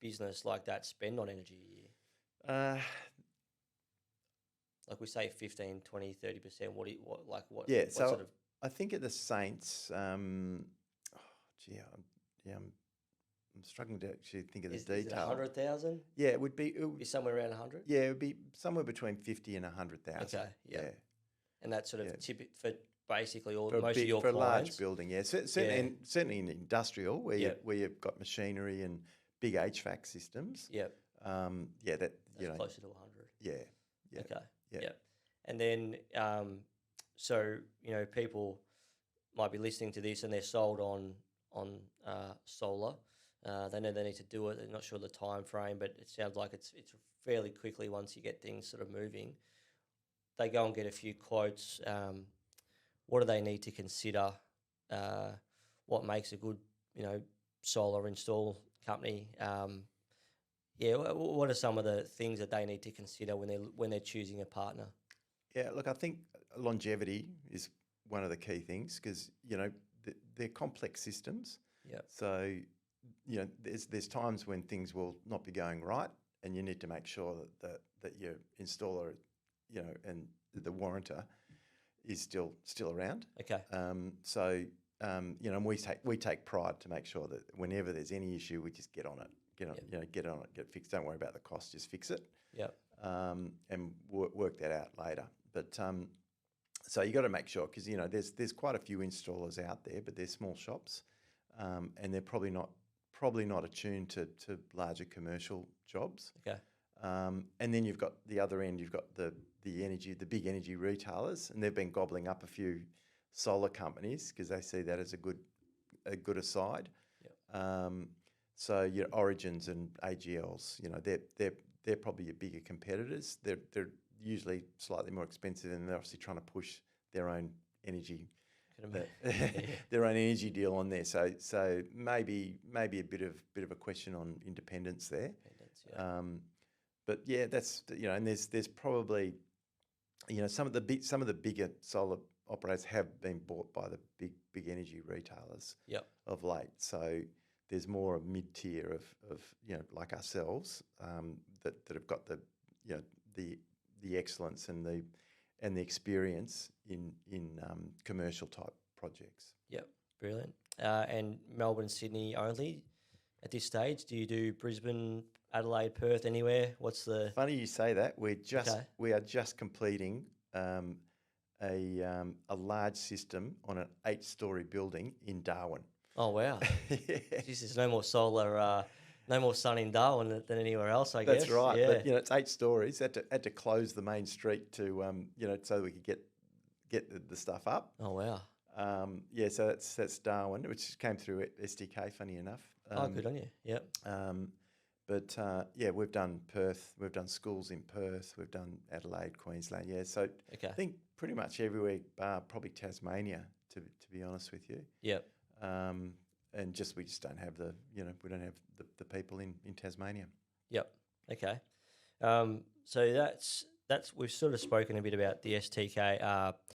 business like that spend on energy a year? Uh, Like we say 15, 20, 30%. yeah, What so sort of, I think at the Saints, I'm struggling to actually think of the is it detail. 100,000? Yeah, it would be. Be somewhere around 100? Yeah, it would be somewhere between 50 and 100,000. Okay, yeah. Yeah, And that's sort of yeah. for basically most of your For a large clients. building, yeah. Yeah. Certainly in industrial where Yeah. you've got machinery and big HVAC systems. Yeah. Yeah, that That's closer to 100. Yeah, yeah, Okay. yeah. Yeah. And then, so, people might be listening to this and they're sold on solar. They know they need to do it. They're not sure the time frame, but it sounds like it's fairly quickly once you get things sort of moving. They go and get a few quotes. What do they need to consider? What makes a good, solar install company? What are some of the things that they need to consider when they're choosing a partner? Yeah, look, I think longevity is one of the key things because they're complex systems. Yeah. So there's times when things will not be going right, and you need to make sure that your installer, and the warrantor is still around. Okay. And we take pride to make sure that whenever there's any issue, we just get on it. Get on it, get it fixed. Don't worry about the cost, just fix it. Yeah. And work that out later. But so you got to make sure because there's quite a few installers out there, but they're small shops, and they're probably not attuned to larger commercial jobs. Okay. And then you've got the other end. You've got the big energy retailers, and they've been gobbling up a few solar companies because they see that as a good aside. Yeah. So your Origins and AGLs, they're probably your bigger competitors. They're usually slightly more expensive, and they're obviously trying to push their own energy, their own energy deal on there. So maybe a bit of a question on independence there. Yeah. But yeah, that's and there's probably some of the bigger solar operators have been bought by the big energy retailers. Yep. Of late. So there's more a mid-tier of like ourselves that have got the excellence and the experience in commercial type projects. Yep, brilliant. And Melbourne, Sydney only at this stage? Do you do Brisbane, Adelaide, Perth, anywhere? What's the... Funny you say that. We are just completing a large system on an 8-story building in Darwin. Oh, wow. Yeah. Jeez, there's no more solar, no more sun in Darwin than anywhere else, I guess. That's right. Yeah. But, it's 8 stories. Had to close the main street to, so that we could get the stuff up. Oh, wow. So that's Darwin, which came through SDK, funny enough. Good on you. Yep. We've done Perth. We've done schools in Perth. We've done Adelaide, Queensland. Yeah, so okay. I think pretty much everywhere, bar probably Tasmania, to be honest with you. Yep. And we just don't have we don't have the people in Tasmania. Yep. Okay. So that's we've sort of spoken a bit about the STK.